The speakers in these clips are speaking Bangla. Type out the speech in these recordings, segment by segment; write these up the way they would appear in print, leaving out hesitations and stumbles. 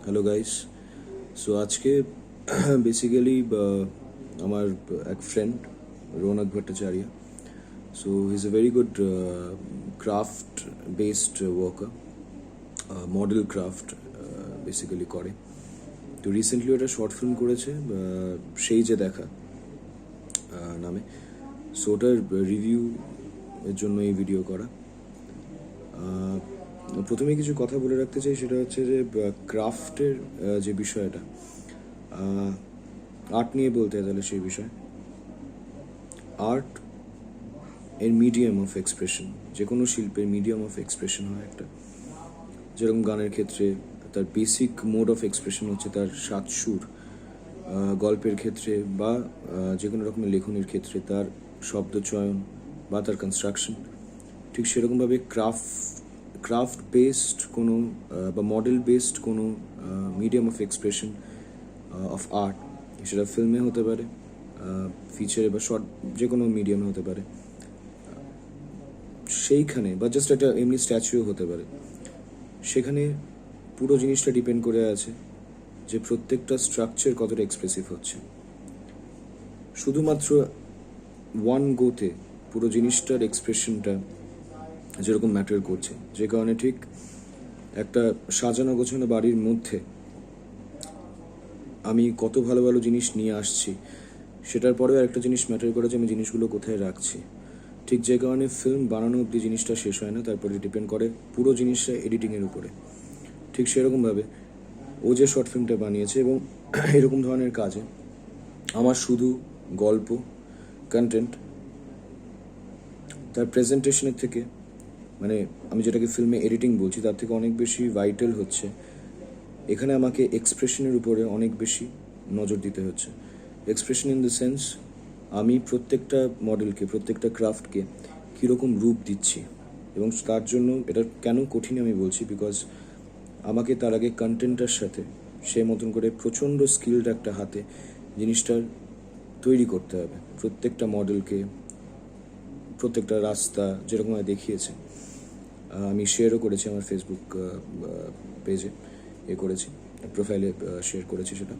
Hello guys. সো আজকে বেসিক্যালি আমার এক friend Rounak Bhattacharya. So he is a very good craft based worker, model craft basically করে। তো রিসেন্টলি একটা শর্ট ফিল্ম করেছে সেই যে দেখা নামে। সো ওটার রিভিউ এর জন্য এই ভিডিও করা। প্রথমে কিছু কথা বলে রাখতে চাই, সেটা হচ্ছে যে ক্রাফটের যে বিষয়টা, আর্ট নিয়ে বলতে হয় তাহলে সেই বিষয়। আর্ট এর মিডিয়াম অফ এক্সপ্রেশন, যে কোনো শিল্পের মিডিয়াম অফ এক্সপ্রেশন হয় একটা। যেরকম গানের ক্ষেত্রে তার বেসিক মোড অফ এক্সপ্রেশন হচ্ছে তার সাত সুর, গল্পের ক্ষেত্রে বা যে কোনো রকমের লেখনের ক্ষেত্রে তার শব্দ চয়ন বা তার কনস্ট্রাকশন। ঠিক সেরকমভাবে ক্রাফট বেসড কোনো বা মডেল বেসড কোনো medium of expression of art, সেটা ফিল্মে হতে পারে, ফিচারে বা শর্ট, যে কোনো মিডিয়ামে হতে পারে, সেইখানে বা জাস্ট একটা এমনি স্ট্যাচুও হতে পারে। সেখানে পুরো জিনিসটা ডিপেন্ড করে আছে যে প্রত্যেকটা স্ট্রাকচার কতটা এক্সপ্রেসিভ হচ্ছে। শুধুমাত্র ওয়ান গোতে পুরো জিনিসটার এক্সপ্রেশনটা যেরকম ম্যাটার করছে, যে কারণে ঠিক একটা সাজানো গোছানো বাড়ির মধ্যে আমি কত ভালো ভালো জিনিস নিয়ে আসছি, সেটার পরেও একটা জিনিস ম্যাটার করে যে আমি জিনিসগুলো কোথায় রাখছি। ঠিক যে কারণে ফিল্ম বানানো অব্দি জিনিসটা শেষ হয় না, তারপরে ডিপেন্ড করে পুরো জিনিসটা এডিটিংয়ের উপরে। ঠিক সেরকমভাবে ও যে শর্ট ফিল্মটা বানিয়েছে এবং এরকম ধরনের কাজে আমার শুধু গল্প, কন্টেন্ট, তার প্রেজেন্টেশনের থেকে, মানে আমি যেটাকে ফিল্মে এডিটিং বলছি, তার থেকে অনেক বেশি ভাইটাল হচ্ছে এখানে আমাকে এক্সপ্রেশনের উপরে অনেক বেশি নজর দিতে হচ্ছে। এক্সপ্রেশন ইন দ্য সেন্স, আমি প্রত্যেকটা মডেলকে, প্রত্যেকটা ক্রাফটকে কীরকম রূপ দিচ্ছি। এবং তার জন্য এটা কেন কঠিন আমি বলছি, বিকজ আমাকে তার আগে কন্টেন্টের সাথে সে মতন করে প্রচণ্ড স্কিলড একটা হাতে জিনিসটার তৈরি করতে হবে। প্রত্যেকটা মডেলকে, প্রত্যেকটা রাস্তা যেরকমভাবে দেখিয়েছে, আমি শেয়ারও করেছি আমার ফেসবুক পেজে, করেছি, প্রোফাইলে শেয়ার করেছি সেটা।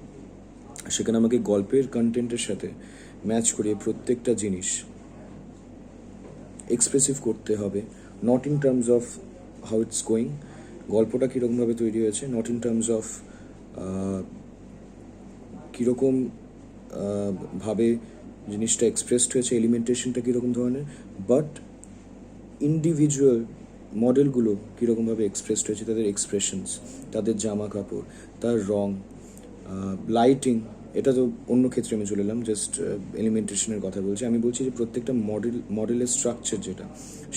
সেখানে আমাকে গল্পের কন্টেন্টের সাথে ম্যাচ করিয়ে প্রত্যেকটা জিনিস এক্সপ্রেসিভ করতে হবে, not in terms of how it's going, গল্পটা কীরকমভাবে তৈরি হয়েছে, নট ইন টার্মস অফ কীরকম ভাবে জিনিসটা এক্সপ্রেসড হয়েছে, এলিমেন্টেশনটা কীরকম ধরনের, বাট ইন্ডিভিজুয়াল মডেলগুলো কীরকমভাবে এক্সপ্রেসড হয়েছে, তাদের এক্সপ্রেশনস, তাদের জামা কাপড়, তার রং, লাইটিং। এটা তো অন্য ক্ষেত্রে আমি চলে এলাম, জাস্ট এলিমেন্টেশনের কথা বলছি। আমি বলছি যে প্রত্যেকটা মডেলের স্ট্রাকচার যেটা,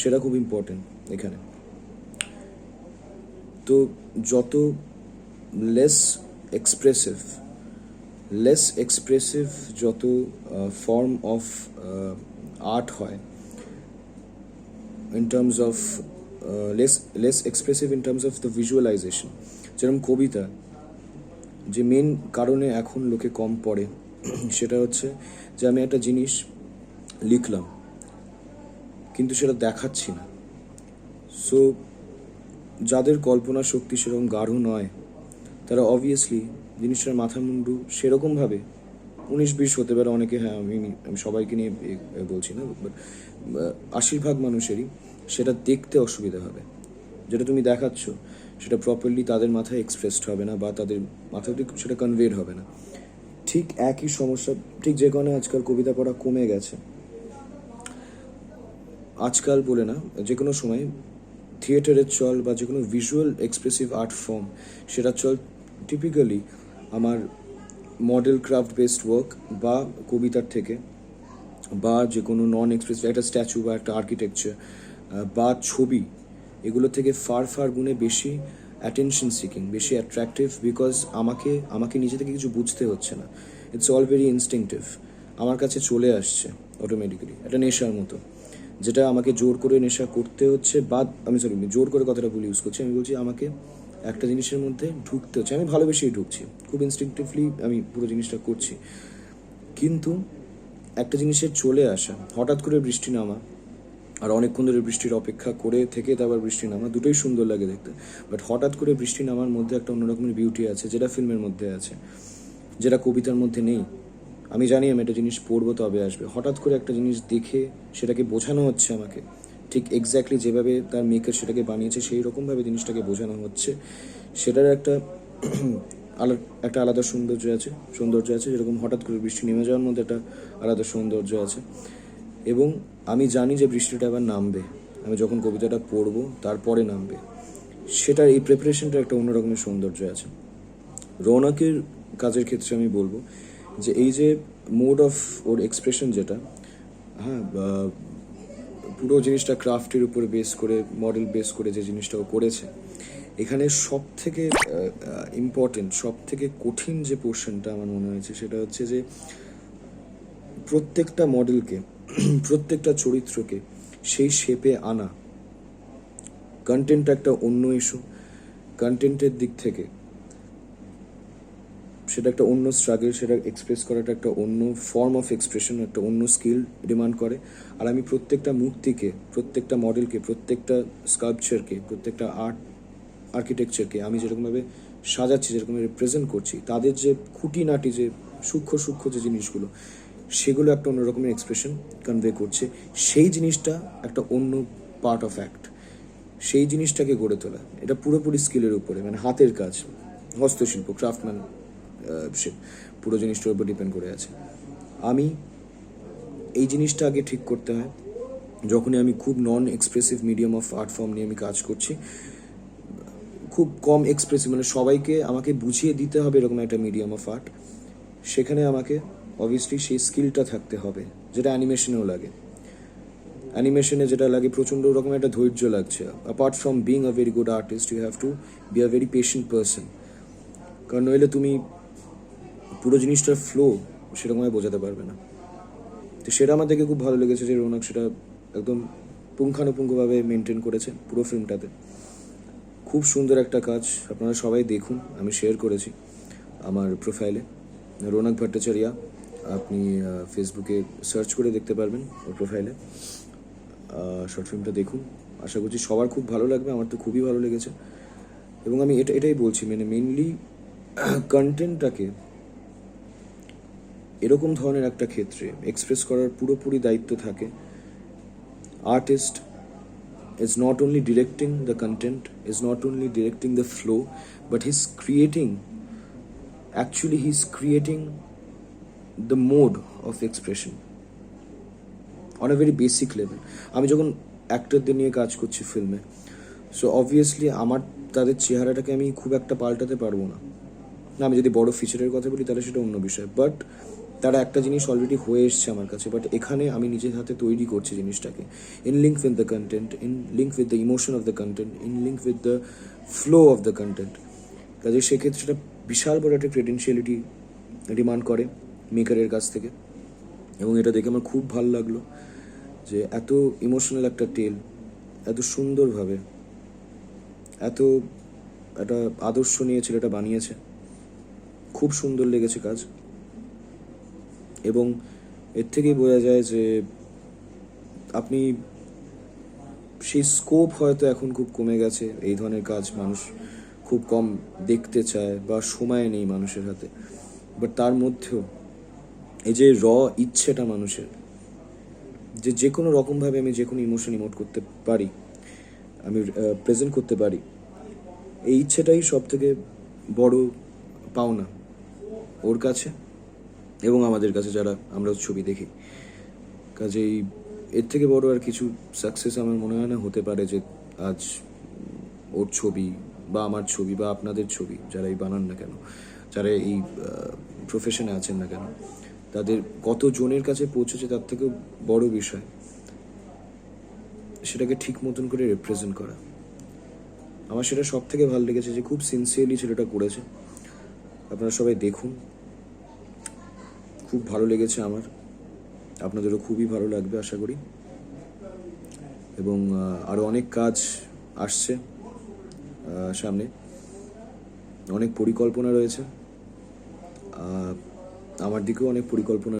সেটা খুব ইম্পর্টেন্ট এখানে। তো যত লেস এক্সপ্রেসিভ যত ফর্ম অফ আর্ট হয়, in terms of less expressive in terms of the visualization, যেরকম কবিতা যে মেন কারণে এখন লোকে কম পড়ে, সেটা হচ্ছে যে আমি একটা জিনিস লিখলাম কিন্তু সেটা দেখাচ্ছি না। সো যাদের কল্পনা শক্তি সেরকম গাঢ় নয়, তারা অবভিয়াসলি জিনিসটার মাথা মুন্ডু সেরকমভাবে 19-20 হতে পারে অনেকে, হ্যাঁ আমি সবাইকে নিয়ে বলছি না, বাট 80% মানুষেরই সেটা দেখতে অসুবিধা হবে। যেটা তুমি দেখাচ্ছ সেটা প্রপারলি তাদের মাথায় এক্সপ্রেসড হবে না, বা তাদের মাথায় সেটা কনভেড হবে না। ঠিক একই সমস্যা, ঠিক যে কারণে আজকাল কবিতা পড়া কমে গেছে। আজকাল বলে না, যে কোনো সময় থিয়েটারের চল বা যে কোনো ভিজুয়াল এক্সপ্রেসিভ আর্ট ফর্ম, সেটা চল টিপিক্যালি আমার মডেল ক্রাফট বেসড ওয়ার্ক বা কবিতার থেকে, বা যে কোনো নন এক্সপ্রেসিভ একটা স্ট্যাচু বা একটা আর্কিটেকচার বা ছবি, এগুলো থেকে ফার গুণে বেশি অ্যাটেনশন সিকিং, বেশি অ্যাট্রাকটিভ, বিকজ আমাকে নিজে থেকে কিছু বুঝতে হচ্ছে না। ইটস অল ভেরি ইনস্টিংটিভ, আমার কাছে চলে আসছে অটোমেটিক্যালি, একটা নেশার মতো, যেটা আমাকে জোর করে নেশা করতে হচ্ছে। বা আমি জোর করে কথাটা ভুল ইউজ করছি, আমি বলছি আমাকে একটা জিনিসের মধ্যে ঢুকতে হচ্ছে, আমি ভালোবেসেই ঢুকছি, খুব ইনস্টিংটিভলি আমি পুরো জিনিসটা করছি। কিন্তু একটা জিনিসের চলে আসা, হঠাৎ করে বৃষ্টি নামা, আর অনেকক্ষণ ধরে বৃষ্টির অপেক্ষা করে থেকে তারপর বৃষ্টি নামা, দুটোই সুন্দর লাগে দেখতে। বাট হঠাৎ করে বৃষ্টি নামার মধ্যে একটা অন্যরকমের বিউটি আছে, যেটা ফিল্মের মধ্যে আছে, যেটা কবিতার মধ্যে নেই। আমি জানি আমি একটা জিনিস পড়বো তবে আসবে, হঠাৎ করে একটা জিনিস দেখে সেটাকে বোঝানো হচ্ছে আমাকে, ঠিক এক্স্যাক্টলি যেভাবে তার মেকার সেটাকে বানিয়েছে সেই রকমভাবে জিনিসটাকে বোঝানো হচ্ছে, সেটার একটা একটা আলাদা সৌন্দর্য আছে, যেরকম হঠাৎ করে বৃষ্টি নেমে যাওয়ার মধ্যে একটা আলাদা সৌন্দর্য আছে। এবং আমি জানি যে বৃষ্টিটা আবার নামবে, আমি যখন কবিতাটা পড়বো তারপরে নামবে, সেটার এই প্রিপারেশনটা একটা অন্যরকমের সৌন্দর্য আছে। রৌনকের কাজের ক্ষেত্রে আমি বলবো যে এই যে মোড অফ ওর এক্সপ্রেশন যেটা, হ্যাঁ, পুরো জিনিসটা ক্রাফটের উপরে বেস করে, মডেল বেস করে যে জিনিসটা ও করেছে, এখানে সব থেকে ইম্পর্টেন্ট, সব থেকে কঠিন যে পোর্শনটা আমার মনে হয়েছে সেটা হচ্ছে যে প্রত্যেকটা মডেলকে প্রত্যেকটা চরিত্রকে সেই শেপে আনা। কন্টেন্ট একটা অন্য ইস্যু, কন্টেন্টের দিক থেকে সেটা একটা অন্য স্ট্রাগল, সেটা এক্সপ্রেস করাটা একটা অন্য ফর্ম অফ এক্সপ্রেশন, একটা অন্য স্কিল ডিমান্ড করে। আর আমি প্রত্যেকটা মূর্তিকে, প্রত্যেকটা মডেলকে, প্রত্যেকটা স্কাল্পচারকে, প্রত্যেকটা আর্কিটেকচারকে আমি যেরকমভাবে সাজাচ্ছি, যেরকম রিপ্রেজেন্ট করছি, তাদের যে খুঁটিনাটি, যে সূক্ষ্ম যে জিনিসগুলো, সেগুলো একটা অন্য রকমের এক্সপ্রেশন কনভে করছে। সেই জিনিসটা একটা অন্য পার্ট অফ অ্যাক্ট, সেই জিনিসটাকে গড়ে তোলা, এটা পুরোপুরি স্কিলের উপরে, মানে হাতের কাজ, হস্তশিল্প, ক্রাফটম্যান শিপ, পুরো জিনিসটার উপর ডিপেন্ড করে আছে। আমি এই জিনিসটা আগে ঠিক করতে হয় যখনই আমি খুব non expressive medium of art form নিয়ে আমি কাজ করছি, খুব কম এক্সপ্রেসিভ, মানে সবাইকে আমাকে বুঝিয়ে দিতে হবে এরকম একটা মিডিয়াম অফ আর্ট, সেখানে আমাকে অবভিয়াসলি সেই স্কিলটা থাকতে হবে, যেটা অ্যানিমেশনেও লাগে। অ্যানিমেশনে যেটা লাগে প্রচণ্ড রকম একটা ধৈর্য লাগছে। Apart from being a very good artist, you have to be a very patient person, কারণ নইলে তুমি পুরো জিনিসটার ফ্লো সেরকমভাবে বোঝাতে পারবে না। তো সেটা আমার দেখে খুব ভালো লেগেছে যে রৌনক সেটা একদম পুঙ্খানুপুঙ্খভাবে মেনটেন করেছে পুরো ফিল্মটাতে। খুব সুন্দর একটা কাজ, আপনারা সবাই দেখুন, আমি শেয়ার করেছি আমার প্রোফাইলে, রৌনক ভট্টাচার্য, আপনি ফেসবুকে সার্চ করে দেখতে পারবেন ওর প্রোফাইলে। শর্ট ফিল্মটা দেখুন, আশা করছি সবার খুব ভালো লাগবে, আমার তো খুবই ভালো লেগেছে। এবং আমি এটাই বলছি, মানে মেনলি কন্টেন্টটাকে এরকম ধরনের একটা ক্ষেত্রে এক্সপ্রেস করার পুরোপুরি দায়িত্ব থাকে artist. is not only directing the content, is not only directing the flow, but he's creating the mode of expression on a very basic level. আমি যখন অ্যাক্টরদের নিয়ে কাজ করছি ফিল্মে, সো অবভিয়াসলি আমার তাদের চেহারাটাকে আমি খুব একটা পাল্টাতে পারবো না। আমি যদি বড় ফিচারের কথা বলি তাহলে সেটা অন্য বিষয়, বাট তারা একটা জিনিস অলরেডি হয়ে এসছে আমার কাছে, বাট এখানে আমি নিজের হাতে তৈরি করছি জিনিসটাকে, in link with the content, in link with the emotion of the content, in link with the flow of the content. কাজে সেক্ষেত্রে সেটা বিশাল বড় একটা ক্রেডেন্সিয়ালিটি ডিমান্ড করে মেকারের কাছ থেকে। এবং এটা দেখে আমার খুব ভালো লাগলো যে এত ইমোশনাল একটা টেল এত সুন্দরভাবে, এত একটা আদর্শ নিয়ে ছেলেটা বানিয়েছে, খুব সুন্দর লেগেছে কাজ। এবং এর থেকেই বোঝা যায় যে আপনি সেই স্কোপ হয়তো এখন খুব কমে গেছে, এই ধরনের কাজ মানুষ খুব কম দেখতে চায় বা সময় নেই মানুষের হাতে, বাট তার মধ্যেও এই যে ইচ্ছেটা মানুষের, যে কোনো রকমভাবে আমি যে কোনো ইমোশন ইমোট করতে পারি, আমি প্রেজেন্ট করতে পারি, এই ইচ্ছেটাই সব থেকে বড় পাওনা ওর কাছে এবং আমাদের কাছে যারা আমরা ছবি দেখি। কাজেই এর থেকে বড় আর কিছু সাকসেস আমার মনে হয় না হতে পারে যে আজ ওর ছবি বা আমার ছবি বা আপনাদের ছবি, যারা এই বানান না কেন, যারা এই প্রফেশনে আছেন না কেন, তাদের কত জনের কাছে পৌঁছেছে তার থেকেও বড় বিষয় সেটাকে ঠিক মতন করে রিপ্রেজেন্ট করা। আমার সেটা সব থেকে ভালো লেগেছে যে খুব সিনসিয়ারলি ছেলেটা করেছে। আপনারা সবাই দেখুন, খুব ভালো লেগেছে আমার, আপনাদেরও খুবই ভালো লাগবে আশা করি। এবং আরও অনেক কাজ আসছে সামনে, অনেক পরিকল্পনা রয়েছে, আমার দিকেও অনেক পরিকল্পনা